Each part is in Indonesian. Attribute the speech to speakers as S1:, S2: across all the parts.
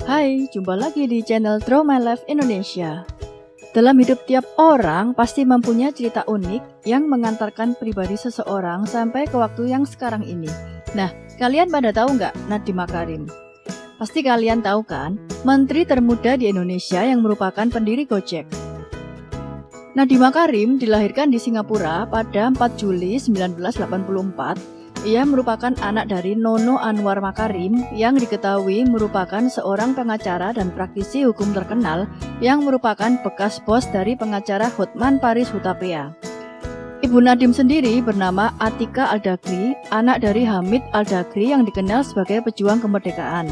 S1: Hai, jumpa lagi di channel Draw My Life Indonesia. Dalam hidup tiap orang pasti mempunyai cerita unik yang mengantarkan pribadi seseorang sampai ke waktu yang sekarang ini. Nah, kalian pada tahu nggak Nadiem Makarim? Pasti kalian tahu kan, menteri termuda di Indonesia yang merupakan pendiri Gojek. Nadiem Makarim dilahirkan di Singapura pada 4 Juli 1984. Ia merupakan anak dari Nono Anwar Makarim yang diketahui merupakan seorang pengacara dan praktisi hukum terkenal yang merupakan bekas bos dari pengacara Hotman Paris Hutapea. Ibu Nadiem sendiri bernama Atika Al-Dagri, anak dari Hamid Al-Dagri yang dikenal sebagai pejuang kemerdekaan.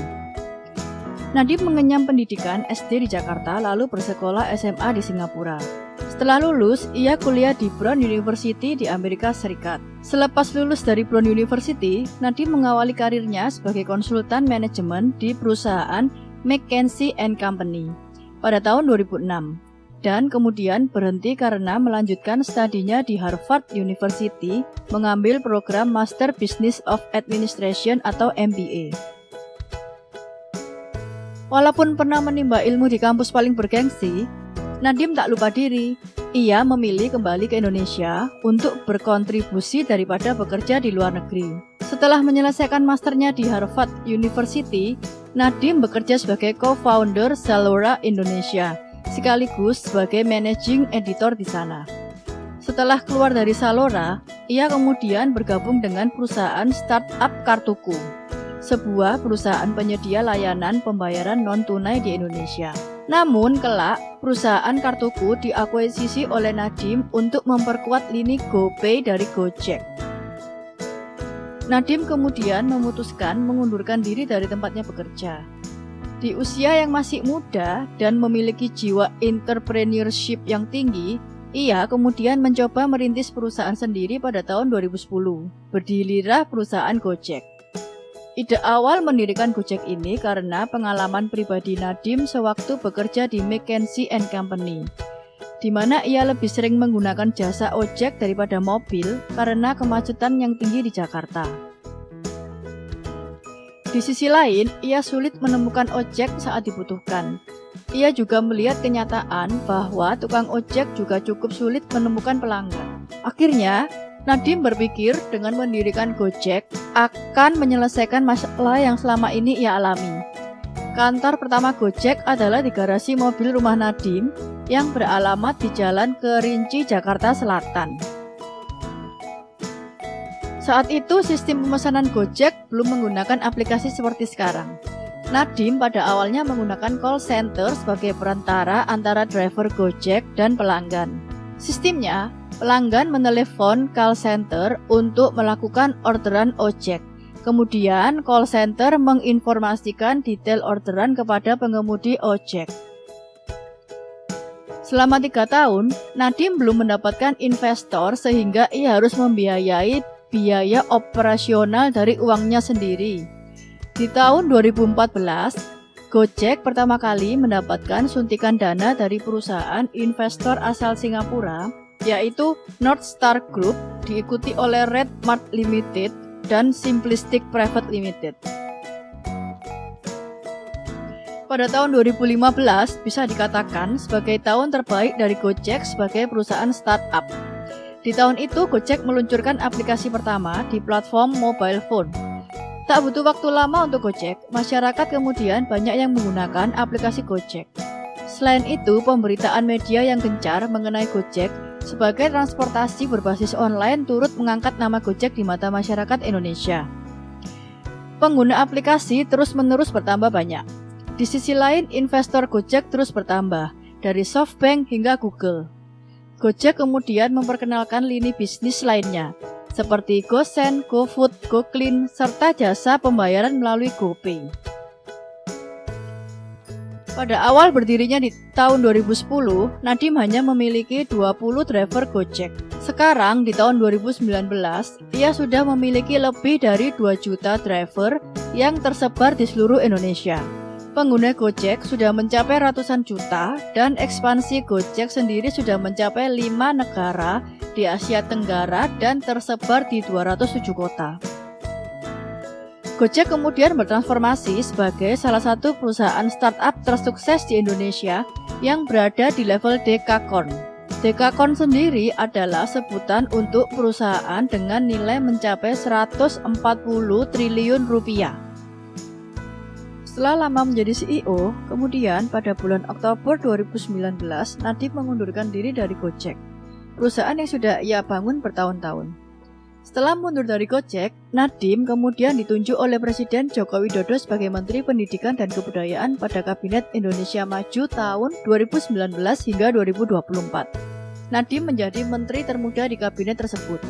S1: Nadiem mengenyam pendidikan SD di Jakarta lalu bersekolah SMA di Singapura. Setelah lulus, ia kuliah di Brown University di Amerika Serikat. Selepas lulus dari Brown University, Nadiem mengawali karirnya sebagai konsultan manajemen di perusahaan McKinsey & Company pada tahun 2006 dan kemudian berhenti karena melanjutkan studinya di Harvard University mengambil program Master Business of Administration atau MBA. Walaupun pernah menimba ilmu di kampus paling bergengsi, Nadiem tak lupa diri. Ia memilih kembali ke Indonesia untuk berkontribusi daripada bekerja di luar negeri. Setelah menyelesaikan masternya di Harvard University, Nadiem bekerja sebagai co-founder Zalora Indonesia, sekaligus sebagai managing editor di sana. Setelah keluar dari Zalora, ia kemudian bergabung dengan perusahaan startup Kartuku, sebuah perusahaan penyedia layanan pembayaran non-tunai di Indonesia. Namun kelak, perusahaan Kartuku diakuisisi oleh Nadiem untuk memperkuat lini GoPay dari Gojek. Nadiem kemudian memutuskan mengundurkan diri dari tempatnya bekerja. Di usia yang masih muda dan memiliki jiwa entrepreneurship yang tinggi, ia kemudian mencoba merintis perusahaan sendiri pada tahun 2010. Berdirilah perusahaan Gojek. Ide awal mendirikan Gojek ini karena pengalaman pribadi Nadiem sewaktu bekerja di McKinsey & Company, di mana ia lebih sering menggunakan jasa ojek daripada mobil karena kemacetan yang tinggi di Jakarta. Di sisi lain, ia sulit menemukan ojek saat dibutuhkan. Ia juga melihat kenyataan bahwa tukang ojek juga cukup sulit menemukan pelanggan. Akhirnya, Nadiem berpikir dengan mendirikan Gojek akan menyelesaikan masalah yang selama ini ia alami. Kantor pertama Gojek adalah di garasi mobil rumah Nadiem yang beralamat di Jalan Kerinci, Jakarta Selatan. Saat itu sistem pemesanan Gojek belum menggunakan aplikasi seperti sekarang. Nadiem pada awalnya menggunakan call center sebagai perantara antara driver Gojek dan pelanggan. Sistemnya, pelanggan menelepon call center untuk melakukan orderan ojek. Kemudian call center menginformasikan detail orderan kepada pengemudi ojek. Selama 3 tahun, Nadiem belum mendapatkan investor sehingga ia harus membiayai biaya operasional dari uangnya sendiri. Di tahun 2014, Gojek pertama kali mendapatkan suntikan dana dari perusahaan investor asal Singapura, yaitu North Star Group, diikuti oleh Red Mart Limited dan Simplistic Private Limited. Pada tahun 2015 bisa dikatakan sebagai tahun terbaik dari Gojek sebagai perusahaan startup. Di tahun itu Gojek meluncurkan aplikasi pertama di platform mobile phone. Tak butuh waktu lama untuk Gojek, masyarakat kemudian banyak yang menggunakan aplikasi Gojek. Selain itu, pemberitaan media yang gencar mengenai Gojek sebagai transportasi berbasis online turut mengangkat nama Gojek di mata masyarakat Indonesia. Pengguna aplikasi terus-menerus bertambah banyak. Di sisi lain, investor Gojek terus bertambah, dari SoftBank hingga Google. Gojek kemudian memperkenalkan lini bisnis lainnya, seperti GoSend, GoFood, GoClean, serta jasa pembayaran melalui GoPay. Pada awal berdirinya di tahun 2010, Nadiem hanya memiliki 20 driver Gojek. Sekarang di tahun 2019, ia sudah memiliki lebih dari 2 juta driver yang tersebar di seluruh Indonesia. Pengguna Gojek sudah mencapai ratusan juta dan ekspansi Gojek sendiri sudah mencapai 5 negara di Asia Tenggara dan tersebar di 207 kota. Gojek kemudian bertransformasi sebagai salah satu perusahaan startup tersukses di Indonesia yang berada di level Dekakorn. Dekakorn sendiri adalah sebutan untuk perusahaan dengan nilai mencapai 140 triliun rupiah. Setelah lama menjadi CEO, kemudian pada bulan Oktober 2019, Nadiem mengundurkan diri dari Gojek, perusahaan yang sudah ia bangun bertahun-tahun. Setelah mundur dari Gojek, Nadiem kemudian ditunjuk oleh Presiden Joko Widodo sebagai Menteri Pendidikan dan Kebudayaan pada Kabinet Indonesia Maju tahun 2019 hingga 2024. Nadiem menjadi menteri termuda di kabinet tersebut.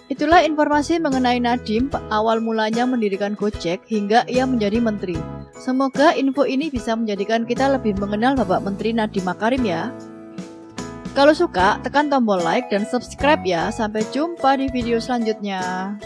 S1: Itulah informasi mengenai Nadiem awal mulanya mendirikan Gojek hingga ia menjadi menteri. Semoga info ini bisa menjadikan kita lebih mengenal Bapak Menteri Nadiem Makarim ya. Kalau suka, tekan tombol like dan subscribe ya. Sampai jumpa di video selanjutnya.